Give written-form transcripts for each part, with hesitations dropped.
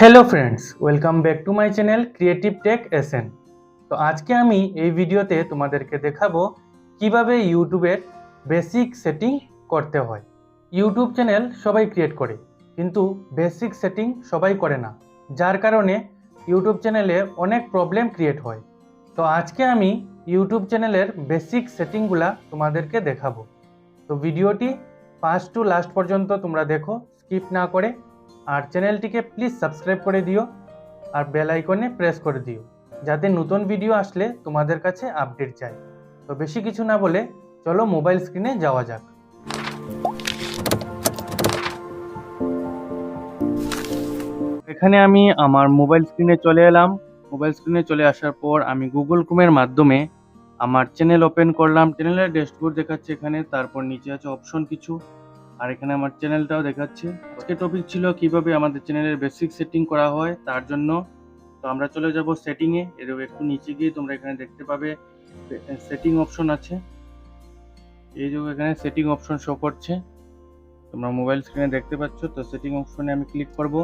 Hello friends, welcome back to my channel creative tech SN. তো আজকে আমি এই ভিডিওতে তোমাদেরকে দেখাবো কিভাবে ইউটিউবের বেসিক সেটিং করতে হয়। ইউটিউব চ্যানেল সবাই ক্রিয়েট করে, কিন্তু বেসিক সেটিং সবাই করে না, যার কারণে ইউটিউব চ্যানেলে অনেক প্রবলেম ক্রিয়েট হয়। তো আজকে আমি ইউটিউব চ্যানেলের বেসিক সেটিংগুলা তোমাদেরকে দেখাবো। তো ভিডিওটি ফার্স্ট টু লাস্ট পর্যন্ত তোমরা দেখো, স্কিপ না করে। আর চ্যানেলটিকে প্লিজ সাবস্ক্রাইব করে দিও আর বেল আইকনে প্রেস করে দিও, যাতে নতুন ভিডিও আসলে তোমাদের কাছে আপডেট যায়। তো বেশি কিছু না বলে চলো মোবাইল স্ক্রিনে যাওয়া যাক। এখানে আমি আমার মোবাইল স্ক্রিনে চলে এলাম। মোবাইল স্ক্রিনে চলে আসার পর আমি গুগল ক্রোমের মাধ্যমে আমার চ্যানেল ওপেন করলাম। চ্যানেলের ড্যাশবোর্ড দেখাচ্ছে এখানে, তারপর নিচে আছে অপশন কিছু, আর এখানে আমার চ্যানেলটাও দেখাচ্ছে। আজকে টপিক ছিল কিভাবে আমাদের চ্যানেলের বেসিক সেটিং করা হয়, তার জন্য তো আমরা চলে যাব সেটিংয়ে। এর একটু নিচে গিয়ে তোমরা এখানে দেখতে পাবে সেটিং অপশন আছে। এই যে এখানে সেটিং অপশন শো করছে, তোমরা মোবাইল স্ক্রিনে দেখতে পাচ্ছ। তো সেটিং অপশনে আমি ক্লিক করব।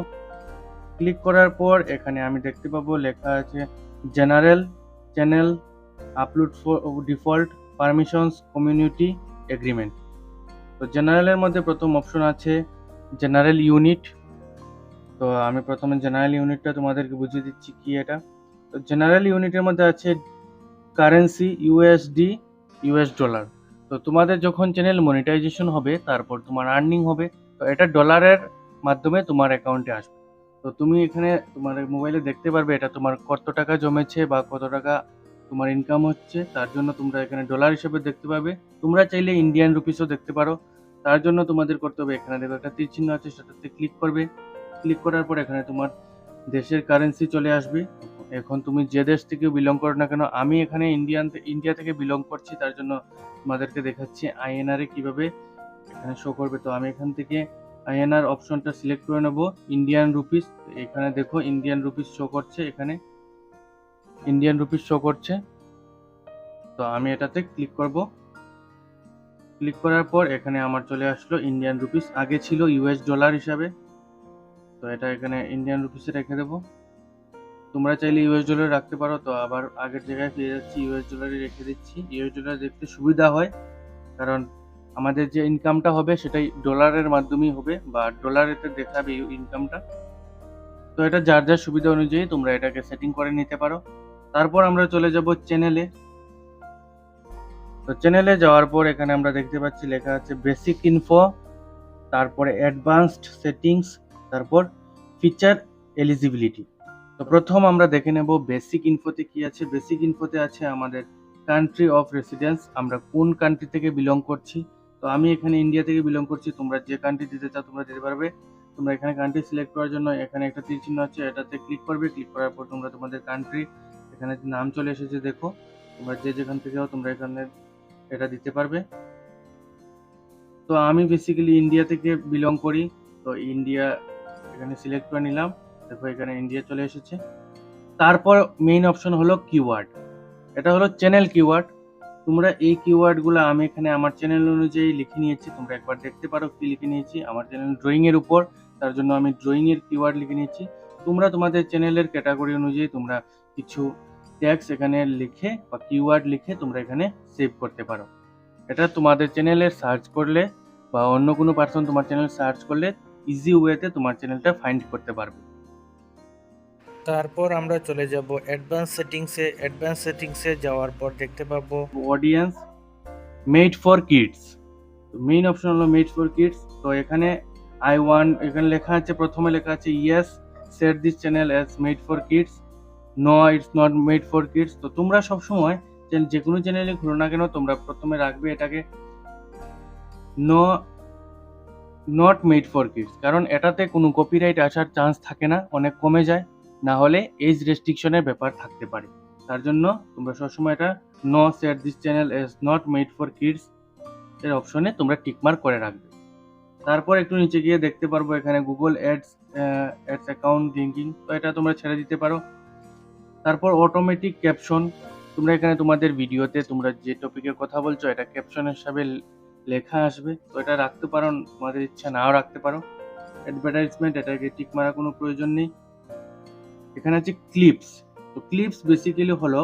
ক্লিক করার পর এখানে আমি দেখতে পাবো লেখা আছে general, channel, upload default, permissions, community, agreement. তো জেনারেলের মধ্যে প্রথম অপশন আছে জেনারেল ইউনিট। তো আমি প্রথমে জেনারেল ইউনিটটা তোমাদেরকে বুঝিয়ে দিচ্ছি কি এটা। তো জেনারেল ইউনিটের মধ্যে আছে কারেন্সি, ইউএসডি, ইউএস ডলার। তো তোমাদের যখন চ্যানেল মনিটাইজেশন হবে, তারপর তোমার আর্নিং হবে, তো এটা ডলারের মাধ্যমে তোমার অ্যাকাউন্টে আসবে। তো তুমি এখানে তোমার মোবাইলে দেখতে পারবে এটা তোমার কত টাকা জমেছে বা কত টাকা তোমার ইনকাম হচ্ছে, তার জন্য তোমরা এখানে ডলার হিসেবে দেখতে পাবে। তোমরা চাইলে ইন্ডিয়ান রুপিসও দেখতে পারো। তার জন্য তোমাদের করতে হবে, এখানে দেখো একটা তীর চিহ্ন আছে, সেটাতে ক্লিক করবে। ক্লিক করার পর এখানে তোমার দেশের কারেন্সি চলে আসবে। এখন তুমি যে দেশ থেকে বিলং করো না কেন, আমি এখানে ইন্ডিয়া থেকে বিলং করছি, তার জন্য তোমাদেরকে দেখাচ্ছি আইএনআর এ কিভাবে এখানে শো করবে। তো আমি এখান থেকে আইএনআর অপশনটা সিলেক্ট করে নেব, ইন্ডিয়ান রুপিস। এখানে দেখো ইন্ডিয়ান রুপিস শো করছে, এখানে ইন্ডিয়ান রুপিস শো করছে। তো আমি এটাতে ক্লিক করব। ক্লিক করার পর এখানে আমার চলে আসলো ইন্ডিয়ান রুপিস, আগে ছিল ইউএস ডলার হিসাবে। তো এটা এখানে ইন্ডিয়ান রুপিসে রেখে দেবো। তোমরা চাইলে ইউএস ডলার রাখতে পারো। তো আবার আগের জায়গায় ফিরে যাচ্ছি, ইউএস ডলারে রেখে দিচ্ছি। ইউএস ডলার দেখতে সুবিধা হয়, কারণ আমাদের যে ইনকামটা হবে সেটাই ডলারের মাধ্যমেই হবে, বা ডলারেতে দেখাবে ইনকামটা। তো এটা যার যার সুবিধা অনুযায়ী তোমরা এটাকে সেটিং করে নিতে পারো। তারপর আমরা চলে যাব চ্যানেলে। তো চ্যানেলে যাওয়ার পর এখানে আমরা দেখতে পাচ্ছি লেখা আছে বেসিক ইনফো, তারপরে অ্যাডভান্সড সেটিংস, তারপর ফিচার এলিজিবিলিটি। তো প্রথম আমরা দেখে নেব বেসিক ইনফোতে কি আছে। বেসিক ইনফোতে আছে আমাদের কান্ট্রি অফ রেসিডেন্স, আমরা কোন কান্ট্রি থেকে বিলং করছি। তো আমি এখানে ইন্ডিয়া থেকে বিলং করছি, তোমরা যে কান্ট্রি দিতে চাও তোমরা দিতে পারবে। তোমরা এখানে কান্ট্রি সিলেক্ট করার জন্য এখানে একটা তীর চিহ্ন আছে, এটাতে ক্লিক করবে। ক্লিক করার পর তোমরা তোমাদের কান্ট্রি এখানে নাম চলে এসেছে, দেখো তোমরা যে যেখান থেকে হও তোমরা এখানে এটা দিতে পারবে। তো আমি বেসিক্যালি ইন্ডিয়া থেকে বিলং করি, তো ইন্ডিয়া এখানে সিলেক্ট করে নিলাম। দেখো এখানে ইন্ডিয়া চলে এসেছে। তারপর মেইন অপশন হলো কিওয়ার্ড, এটা হলো চ্যানেল কিওয়ার্ড। তোমরা এই কিওয়ার্ডগুলো আমি এখানে আমার চ্যানেল অনুযায়ী লিখে নিয়েছি, তোমরা একবার দেখতে পারো কি লিখে নিয়েছি। আমার চ্যানেল ড্রয়িং এর উপর, তার জন্য আমি ড্রয়িং এর কিওয়ার্ড লিখে নিয়েছি। তোমরা তোমাদের চ্যানেলের ক্যাটাগরি অনুযায়ী তোমরা কিছু ট্যাগস এখানে লিখে বা কিওয়ার্ড লিখে তোমরা এখানে সেভ করতে পারো। এটা তোমাদের চ্যানেলের সার্চ করলে বা অন্য কোনো পার্সন তোমার চ্যানেল সার্চ করলে ইজি ওয়েতে তোমার চ্যানেলটা ফাইন্ড করতে পারবে। তারপর আমরা চলে যাব অ্যাডভান্স সেটিংসে। অ্যাডভান্স সেটিংসে যাওয়ার পর দেখতে পাবো audience made for kids. Main option হলো মেড ফর কিডস। তো এখানে আই ওয়ান্ট, এখানে লেখা আছে, প্রথমে লেখা আছে yes set this channel as made for kids, no it's not made for kids. তো তোমরা সবসময় যে কোনো চ্যানেলে খুলো না কেন তোমরা প্রথমে রাখবে এটাকে no not made for kids, কারণ এটাতে কোনো কপিরাইট আসার চান্স থাকে না, অনেক কমে যায়, না হলে এজ রেস্ট্রিকশনের ব্যাপার থাকতে পারে। তার জন্য তোমরা সবসময় এটা no set this channel as not made for kids এর অপশনে তোমরা টিকমার্ক করে রাখবে। তারপর একটু নিচে গিয়ে দেখতে পারবো এখানে গুগল অ্যাডস অ্যাকাউন্ট লিঙ্কিং, তো এটা তোমরা ছেড়ে দিতে পারো। তারপর অটোমেটিক ক্যাপশন, তোমরা এখানে তোমাদের ভিডিওতে তোমরা যে টপিকের কথা বলছো এটা ক্যাপশন হিসাবে লেখা আসবে, তো এটা রাখতে পারো, তোমাদের ইচ্ছা নাও রাখতে পারো। অ্যাডভার্টাইজমেন্ট, এটাকে টিক মারা কোনো প্রয়োজন নেই। এখানে আছে ক্লিপস। তো ক্লিপস বেসিক্যালি হলো,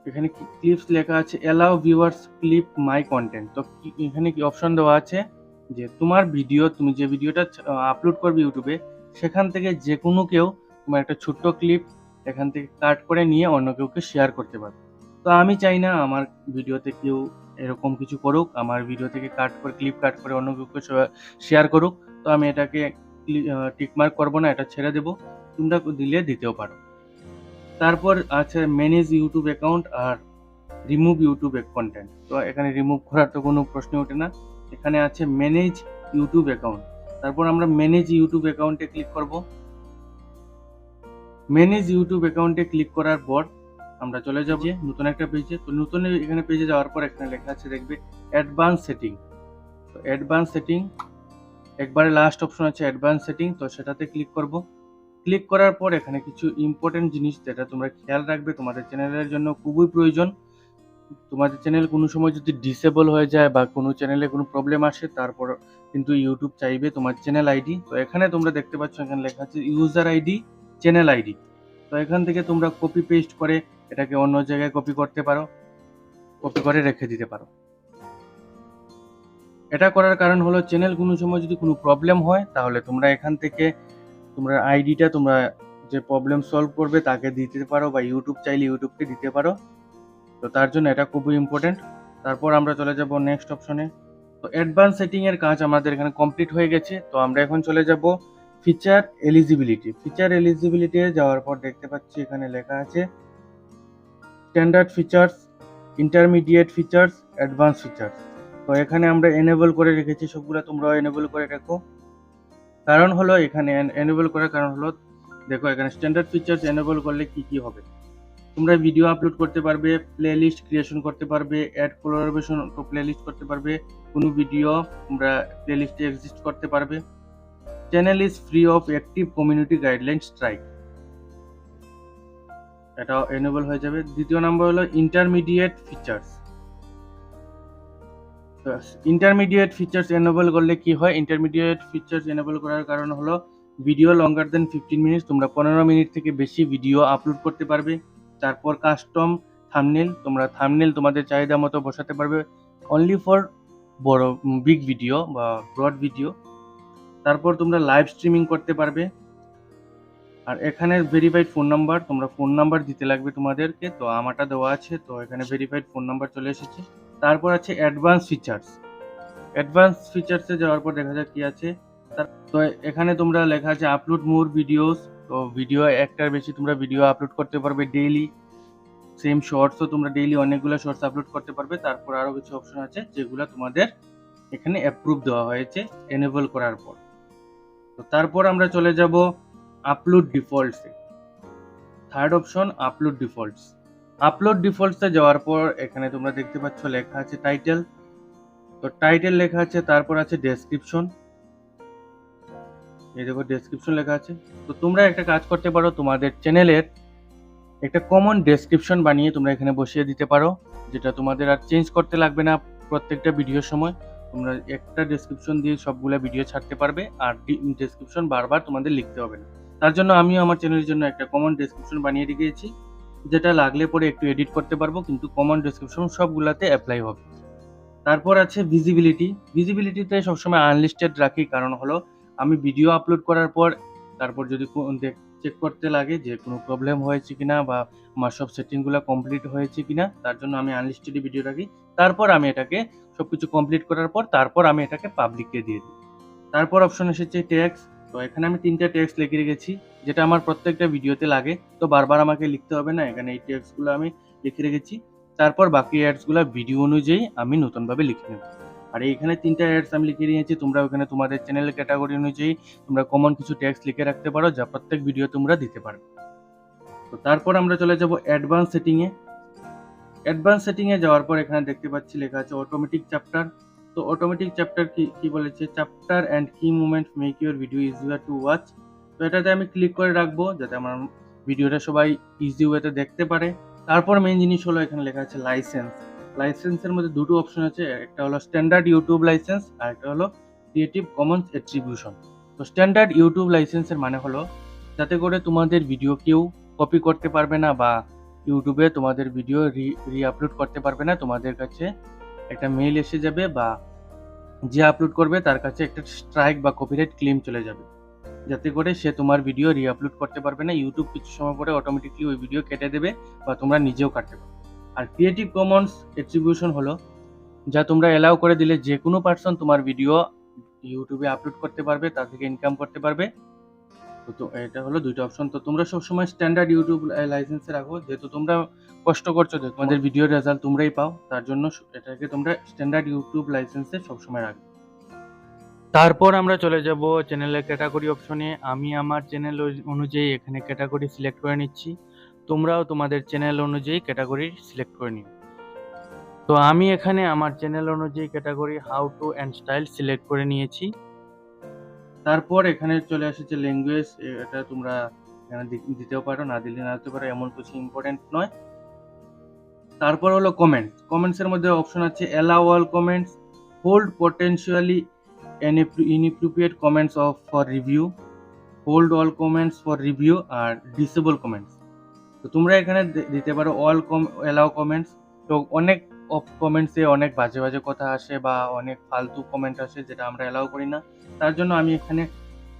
এখানে ক্লিপস লেখা আছে অ্যালাউ ভিউয়ার্স ক্লিপ মাই কন্টেন্ট। তো এখানে কি অপশন দেওয়া আছে যে তোমার ভিডিও, তুমি যে ভিডিওটা আপলোড করবে ইউটিউবে, সেখান থেকে যে কোনো কেউ তোমার একটা ছোট্ট ক্লিপ এখান থেকে কাট করে নিয়ে অন্য কেউকে শেয়ার করতে পারবে। তো আমি চাই না আমার ভিডিওতে কেউ এরকম কিছু করুক, আমার ভিডিও থেকে ক্লিপ কাট করে অন্য কাউকে শেয়ার করুক। তো আমি এটাকে টিকমার্ক করবো না, এটা ছেড়ে দেবো। তোমরা দিলে দিতেও পারো। তারপর আছে ম্যানেজ ইউটিউব অ্যাকাউন্ট আর রিমুভ ইউটিউব কন্টেন্ট। তো এখানে রিমুভ করার তো কোনো প্রশ্ন ওঠে না। এখানে আছে ম্যানেজ ইউটিউব অ্যাকাউন্ট। তারপর আমরা ম্যানেজ ইউটিউব অ্যাকাউন্টে ক্লিক করব। ম্যানেজ ইউটিউব অ্যাকাউন্টে ক্লিক করার পর আমরা চলে যাব যে নতুন একটা পেজে। তো নতুন এখানে পেজে যাওয়ার পর এখানে লেখা আছে দেখবে অ্যাডভান্স সেটিং। তো অ্যাডভান্স সেটিং, একবারে লাস্ট অপশন আছে অ্যাডভান্স সেটিং, তো সেটাতে ক্লিক করব। ক্লিক করার পর এখানে কিছু ইম্পর্টেন্ট জিনিস যেটা তোমরা খেয়াল রাখবে, তোমাদের চ্যানেলের জন্য খুবই প্রয়োজন। তোমাদের চ্যানেল কোনো সময় যদি ডিসেবল হয়ে যায় বা কোনো চ্যানেলে কোনো প্রবলেম আসে, তারপর কিন্তু ইউটিউব চাইবে তোমার চ্যানেল আইডি। তো এখানে তোমরা দেখতে পাচ্ছ এখানে লেখা আছে ইউজার আইডি, চ্যানেল আইডি। তো এখান থেকে তোমরা কপি পেস্ট করে এটাকে অন্য জায়গায় কপি করতে পারো, কপি করে রেখে দিতে পারো। এটা করার কারণ হলো চ্যানেল কোনো সময় যদি কোনো প্রবলেম হয়, তাহলে তোমরা এখান থেকে তোমরা আইডিটা তোমরা যে প্রবলেম সলভ করবে তাকে দিতে পারো, বা ইউটিউব চাইলে ইউটিউবকে দিতে পারো। তো তার জন্য এটা খুবই ইম্পর্টেন্ট। তারপর আমরা চলে যাব নেক্সট অপশনে। তো অ্যাডভান্স সেটিং এর কাজ আমাদের এখানে কমপ্লিট হয়ে গেছে। তো আমরা এখন চলে যাব ফিচার এলিজিবিলিটি। ফিচার এলিজিবিলিটি যাওয়ার পর দেখতে পাচ্ছি এখানে লেখা আছে standard features, intermediate features, advance features. তো এখানে আমরা এনেবল করে রেখেছি সবগুলো, তোমরাও এনেবল করে রাখো। কারণ হলো এখানে এনেবল করার কারণ হলো, দেখো এখানে স্ট্যান্ডার্ড ফিচার্স এনেবল করলে কি কি হবে। তোমরা ভিডিও আপলোড করতে পারবে, প্লেলিস্ট ক্রিয়েশন করতে পারবে, অ্যাড কোলাবোরেশন প্লেলিস্ট করতে পারবে, কোনো ভিডিও তোমরা প্লেলিস্টে এক্সিস্ট করতে পারবে। Channel is free of active community guideline strike, এটা এনেবল হয়ে যাবে। দ্বিতীয় নাম্বার হলো intermediate features. Intermediate features enable করলে কি হয়, ইন্টারমিডিয়েট ফিচার্স এনেবল করার কারণ হলো ভিডিও লঙ্গার দেন 15 মিনিট, তোমরা 15 মিনিট থেকে বেশি ভিডিও আপলোড করতে পারবে। তারপর কাস্টম থাম্বনেল, তোমরা থাম্বনেল তোমাদের চাহিদা মতো বসাতে পারবে, অনলি ফর বড় বিগ ভিডিও বা ব্রড ভিডিও। তারপর তোমরা লাইভ স্ট্রিমিং করতে পারবে। আর এখানে ভেরিফাইড ফোন নাম্বার, তোমরা ফোন নাম্বার দিতে লাগবে তোমাদেরকে। তো আমারটা দেওয়া আছে, তো এখানে ভেরিফাইড ফোন নাম্বার চলে এসেছে। তারপর আছে অ্যাডভান্স ফিচার্স। অ্যাডভান্স ফিচার্সে যাওয়ার পর দেখা যাক কি আছে। তো এখানে তোমরা লেখা আছে আপলোড মোর ভিডিওস। তো ভিডিও একটার বেশি তোমরা ভিডিও আপলোড করতে পারবে ডেইলি। সেম শর্টসও তোমরা ডেইলি অনেকগুলো শর্টস আপলোড করতে পারবে। তারপর আরও কিছু অপশন আছে যেগুলো তোমাদের এখানে অ্যাপ্রুভ দেওয়া হয়েছে এনেবল করার পর। তো তারপর আমরা চলে যাব আপলোড ডিফল্টসে। Third option upload defaults. Upload ডিফল্টসে যাওয়ার পর এখানে তোমরা দেখতে পাচ্ছ লেখা আছে টাইটেল। তো টাইটেল লেখা আছে, তারপর আছে ডেসক্রিপশন, এই দেখো ডেসক্রিপশন লেখা আছে। তো তোমরা একটা কাজ করতে পারো, তোমাদের চ্যানেলের একটা কমন ডেসক্রিপশন বানিয়ে তোমরা এখানে বসিয়ে দিতে পারো, যেটা তোমাদের আর চেঞ্জ করতে লাগবে না প্রত্যেকটা ভিডিওর সময়। তোমরা একটা ডেসক্রিপশন দিয়ে সবগুলা ভিডিও ছাড়তে পারবে, আর ডেসক্রিপশন বারবার তোমাদের লিখতে হবে না। তার জন্য আমিও আমার চ্যানেলের জন্য একটা কমন ডেসক্রিপশন বানিয়ে রেখেছি, যেটা লাগলে পরে একটু এডিট করতে পারবো, কিন্তু কমন ডেসক্রিপশন সবগুলাতে অ্যাপ্লাই হবে। তারপর আছে ভিজিবিলিটি। ভিজিবিলিটিতে সবসময় আনলিস্টেড রাখি, কারণ হলো আমি ভিডিও আপলোড করার পর তারপর যদি চেক করতে লাগে যে কোনো প্রবলেম হয়েছে কিনা বা আমার সব সেটিংগুলো কমপ্লিট হয়েছে কিনা, তার জন্য আমি আনলিস্টেড ভিডিও রাখি। তারপর আমি এটাকে সবকিছু কমপ্লিট করার পর তারপর আমি এটাকে পাবলিককে দিয়ে দিই। তারপর অপশন এসেছে টেক্সট। তো এখানে আমি 3টা টেক্সট লিখে রেখেছি, যেটা আমার প্রত্যেকটা ভিডিওতে লাগে। তো বারবার আমাকে লিখতে হবে না, এখানে এই টেক্সটগুলো আমি লিখে রেখেছি। তারপর বাকি অ্যাডসগুলো ভিডিও অনুযায়ী আমি নতুনভাবে লিখে নেব। আর এইখানে 3টা অ্যাডস আমি লিখে নিয়েছি। তোমরা ওখানে তোমাদের চ্যানেল ক্যাটাগরি অনুযায়ী তোমরা কমন কিছু টেক্সট লিখে রাখতে পারো, যা প্রত্যেক ভিডিও তোমরা দিতে পারো। তো তারপর আমরা চলে যাব অ্যাডভান্স সেটিংয়ে। অ্যাডভান্স সেটিংয়ে যাওয়ার পর এখানে দেখতে পাচ্ছি লেখা আছে অটোমেটিক চ্যাপ্টার। তো অটোমেটিক চ্যাপ্টার কি বলেছে, চ্যাপ্টার অ্যান্ড কি movement make your video easier to watch. তো এটাতে আমি ক্লিক করে রাখবো, যাতে আমার ভিডিওটা সবাই ইজি ওয়েতে দেখতে পারে। তারপর মেইন জিনিস হলো এখানে লেখা আছে লাইসেন্স। লাইসেন্সের মধ্যে দুটো অপশন আছে, একটা হলো স্ট্যান্ডার্ড ইউটিউব লাইসেন্স আর একটা হলো ক্রিয়েটিভ কমন্স অ্যাট্রিবিউশন। তো স্ট্যান্ডার্ড ইউটিউব লাইসেন্সের মানে হলো যাতে করে তোমাদের ভিডিও কেউ কপি করতে পারবে না বা ইউটিউবে তোমাদের ভিডিও আপলোড করতে পারবে না। তোমাদের কাছে একটা মেইল এসে যাবে বা যে আপলোড করবে তার কাছে একটা স্ট্রাইক বা কপিরাইট ক্লেম চলে যাবে, যাতে করে সে তোমার ভিডিও আপলোড করতে পারবে না। ইউটিউব কিছু সময় পরে অটোমেটিকলি ওই ভিডিও কেটে দেবে বা তোমরা নিজেও কাটতে পারো। আর ক্রিয়েটিভ কমন্স অ্যাট্রিবিউশন হলো যা তোমরা অ্যালাউ করে দিলে যে কোনো পার্সন তোমার ভিডিও ইউটিউবে আপলোড করতে পারবে, তা থেকে ইনকাম করতে পারবে। তো এটা হলো দুইটা অপশন। তো তোমরা সবসময় স্ট্যান্ডার্ড ইউটিউব লাইসেন্সে রাখো, যেহেতু তোমরা কষ্ট করছো, যে তোমাদের ভিডিওর রেজাল্ট তোমরাই পাও, তার জন্য এটাকে তোমরা স্ট্যান্ডার্ড ইউটিউব লাইসেন্সে সবসময় রাখবে। তারপর আমরা চলে যাব চ্যানেলের ক্যাটাগরি অপশনে। আমি আমার চ্যানেল অনুযায়ী এখানে ক্যাটাগরি সিলেক্ট করে নিচ্ছি। তোমরাও তোমাদের চ্যানেল অনুযায়ী ক্যাটাগরি সিলেক্ট করে নিও। তো আমি এখানে আমার চ্যানেল অনুযায়ী category how to and style select করে নিয়েছি। তারপর এখানে চলে এসেছে ল্যাঙ্গুয়েজ, এটা তোমরা এখানে দিতেও পারো, না দিলে না দিতে পারো, এমন কিছু ইম্পর্টেন্ট নয়। তারপর হলো কমেন্টস। কমেন্টসের মধ্যে অপশন আছে allow all comments, hold potentially inappropriate comments of for review, hold all comments for review আর disable comments। তো তোমরা এখানে দিতে পারো অল অ্যালাউ কমেন্টস। তো অনেক কমেন্টসে অনেক বাজে বাজে কথা আসে বা অনেক ফালতু কমেন্ট আসে, যেটা আমরা অ্যালাউ করি না। তার জন্য আমি এখানে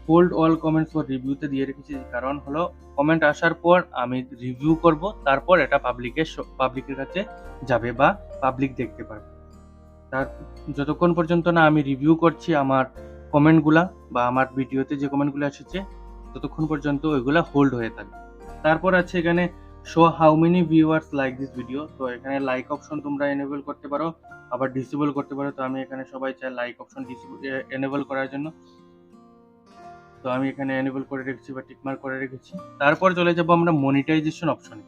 হোল্ড অল কমেন্টস ফর রিভিউতে দিয়ে রেখেছি। কারণ হলো কমেন্ট আসার পর আমি রিভিউ করব, তারপর এটা পাবলিকের কাছে যাবে বা পাবলিক দেখতে পারবে। তার যতক্ষণ পর্যন্ত না আমি রিভিউ করছি আমার কমেন্টগুলা বা আমার ভিডিওতে যে কমেন্টগুলো এসেছে, ততক্ষণ পর্যন্ত ওইগুলা হোল্ড হয়ে থাকবে। তারপর আছে এখানে show how many viewers like this video. তো এখানে লাইক অপশন তোমরা এনেবল করতে পারো, আবার ডিসেবল করতে পারো। তো আমি এখানে সবাই চাই লাইক অপশন এনেবল করার জন্য, তো আমি এখানে এনেবল করে রেখেছি বা টিকমার্ক করে রেখেছি। তারপর চলে যাবো আমরা মনিটাইজেশন অপশনে।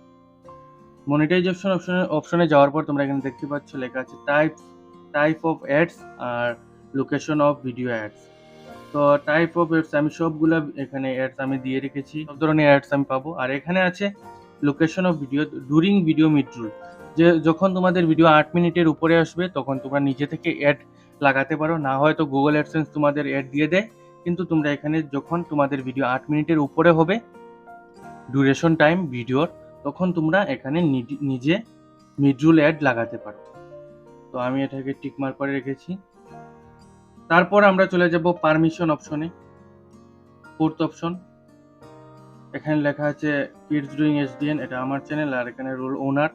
মনিটাইজেশন অপশনে যাওয়ার পর তোমরা এখানে দেখতে পাচ্ছ লেখা আছে টাইপ অফ অ্যাডস আর লোকেশন অফ ভিডিও অ্যাডস। তো টাইপ অফ অ্যাডস আমি সবগুলা এখানে অ্যাডস আমি দিয়ে রেখেছি, সব ধরনের অ্যাডস আমি পাবো। আর এখানে আছে location of video during video midroll, যে যখন তোমাদের ভিডিও 8 মিনিটের উপরে আসবে তখন তোমরা নিজে থেকে অ্যাড লাগাতে পারো, না হয়তো গুগল অ্যাডসেন্স তোমাদের অ্যাড দিয়ে দেয়। কিন্তু তোমরা এখানে যখন তোমাদের ভিডিও 8 মিনিটের উপরে হবে ডিউরেশন টাইম ভিডিওর, তখন তোমরা এখানে নিজে মিডরোল অ্যাড লাগাতে পারো। তো আমি এটাকে টিকমার্ক করে রেখেছি। তারপর আমরা চলে যাব পারমিশন অপশনে, ফোর্থ অপশন। এখানে লেখা আছে কিডস ডুইং এসডিএন, এটা আমার চ্যানেল, আর এখানে রোল ওনার,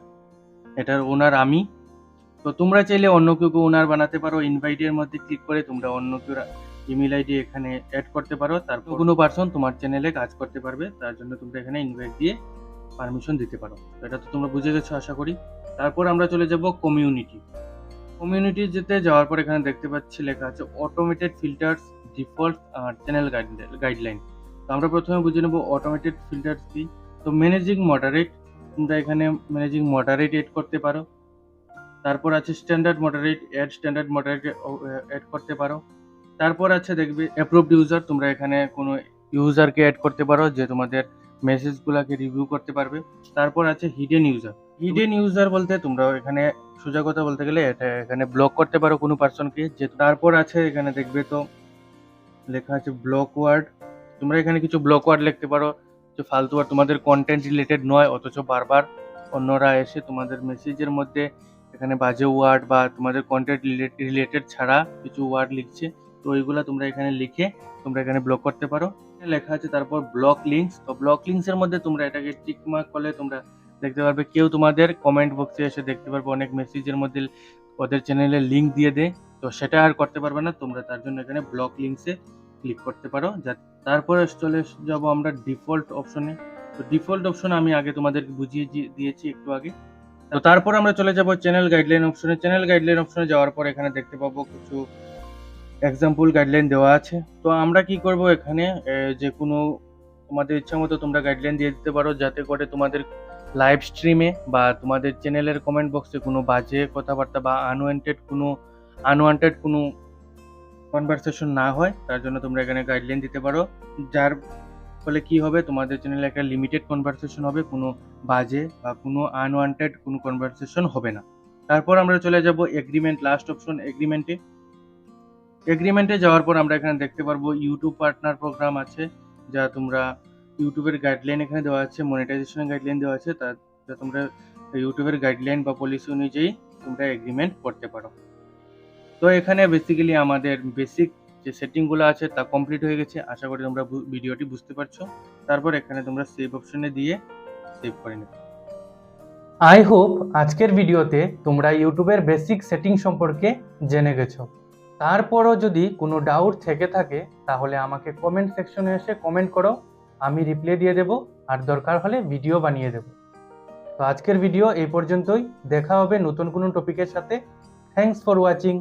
এটার ওনার আমি। তো তোমরা চাইলে অন্য কেউ ওনার বানাতে পারো। ইনভাইটের মধ্যে ক্লিক করে তোমরা অন্য কেউ ইমেল আইডি এখানে অ্যাড করতে পারো, তারপর কোনো পার্সন তোমার চ্যানেলে কাজ করতে পারবে। তার জন্য তোমরা এখানে ইনভাইট দিয়ে পারমিশন দিতে পারো। এটা তো তোমরা বুঝে গেছো আশা করি। তারপর আমরা চলে যাব কমিউনিটি যেতে যাওয়ার পর এখানে দেখতে পাচ্ছি লেখা আছে অটোমেটেড ফিল্টার্স, ডিফল্ট আর চ্যানেল গাইডলাইন। তো আমরা প্রথমে বুঝে নেব অটোমেটেড ফিল্টার্স কি। তো ম্যানেজিং মডারেট, তোমরা এখানে ম্যানেজিং মডারেট এড করতে পারো। তারপর আছে স্ট্যান্ডার্ড মডারেট অ্যাড করতে পারো। তারপর আছে দেখবে অ্যাপ্রুভড ইউজার, তোমরা এখানে কোনো ইউজারকে অ্যাড করতে পারো যে তোমাদের মেসেজগুলোকে রিভিউ করতে পারবে। তারপর আছে হিডেন ইউজার বলতে তোমরা এখানে সোজা কথা বলতে গেলে এটা এখানে ব্লক করতে পারো কোনো পার্সনকে। যে তারপর আছে এখানে দেখবে তো লেখা আছে ব্লক ওয়ার্ড, তোমরা এখানে কিছু ব্লক ওয়ার্ড লিখতে পারো যে ফালতু আর তোমাদের কন্টেন্ট রিলেটেড নয়, অথচ বারবার অন্যরা এসে তোমাদের মেসেজের মধ্যে এখানে বাজে ওয়ার্ড বা তোমাদের কন্টেন্ট রিলেটেড ছাড়া কিছু ওয়ার্ড লিখছে। তো ওইগুলা তোমরা এখানে লিখে তোমরা এখানে ব্লক করতে পারো। লেখা আছে তারপর ব্লক লিঙ্কস। তো ব্লক লিঙ্কসের মধ্যে তোমরা এটাকে টিক মার্ক করলে তোমরা দেখতে পারবে কেউ তোমাদের কমেন্ট বক্সে এসে দেখতে পারবে অনেক মেসেজের মধ্যে ওদের চ্যানেলের লিঙ্ক দিয়ে দেয়, তো সেটা আর করতে পারবে না তোমরা। তার জন্য এখানে ব্লক লিঙ্কসে ক্লিক করতে পারো। তারপরে চলে যাব আমরা ডিফল্ট অপশনে। তো ডিফল্ট অপশন আমি আগে তোমাদের বুঝিয়ে দিয়েছি একটু আগে। তো তারপর আমরা চলে যাব চ্যানেল গাইডলাইন অপশনে যাওয়ার পর এখানে দেখতে পাবো কিছু এক্সাম্পল গাইডলাইন দেওয়া আছে। তো আমরা কি করব এখানে যে কোনো তোমাদের ইচ্ছা মতো তোমরা গাইডলাইন দিয়ে দিতে পারো, যাতে করে তোমাদের লাইভ স্ট্রিমে বা তোমাদের চ্যানেলের কমেন্ট বক্সে কোনো বাজে কথাবার্তা বা আনওয়ান্টেড কোনো কনভারসেশন না হয়। তার জন্য তোমরা এখানে গাইডলাইন দিতে পারো, যার ফলে কি হবে তোমাদের চ্যানেলে একটা লিমিটেড কনভারসেশন হবে, কোনো বাজে বা কোনো আনওয়ান্টেড কোনো কনভারসেশন হবে না। তারপর আমরা চলে যাব এগ্রিমেন্ট, লাস্ট অপশন এগ্রিমেন্টে যাওয়ার পর আমরা এখানে দেখতে পারবো ইউটিউব পার্টনার প্রোগ্রাম আছে, যা তোমরা ইউটিউবের গাইডলাইন এখানে দেওয়া আছে, মনিটাইজেশনের গাইডলাইন দেওয়া আছে, তা তোমরা ইউটিউবের গাইডলাইন বা পলিসি অনুযায়ী তোমরা এগ্রিমেন্ট করতে পারো। তো এখানে বেসিক্যালি আমাদের বেসিক যে সেটিংগুলো আছে তা কমপ্লিট হয়ে গেছে। আশা করি তোমরা ভিডিওটি বুঝতে পারছো। তারপর এখানে তোমরা সেভ অপশনে দিয়ে সেভ করে নেবে। আই হোপ আজকের ভিডিওতে তোমরা ইউটিউবের বেসিক সেটিং সম্পর্কে জেনে গেছো। তারপরও যদি কোনো ডাউট থেকে থাকে তাহলে আমাকে কমেন্ট সেকশনে এসে কমেন্ট করো, আমি রিপ্লাই দিয়ে দেবো, আর দরকার হলে ভিডিও বানিয়ে দেবো। তো আজকের ভিডিও এই পর্যন্তই, দেখা হবে নতুন কোনো টপিকের সাথে। Thanks for watching.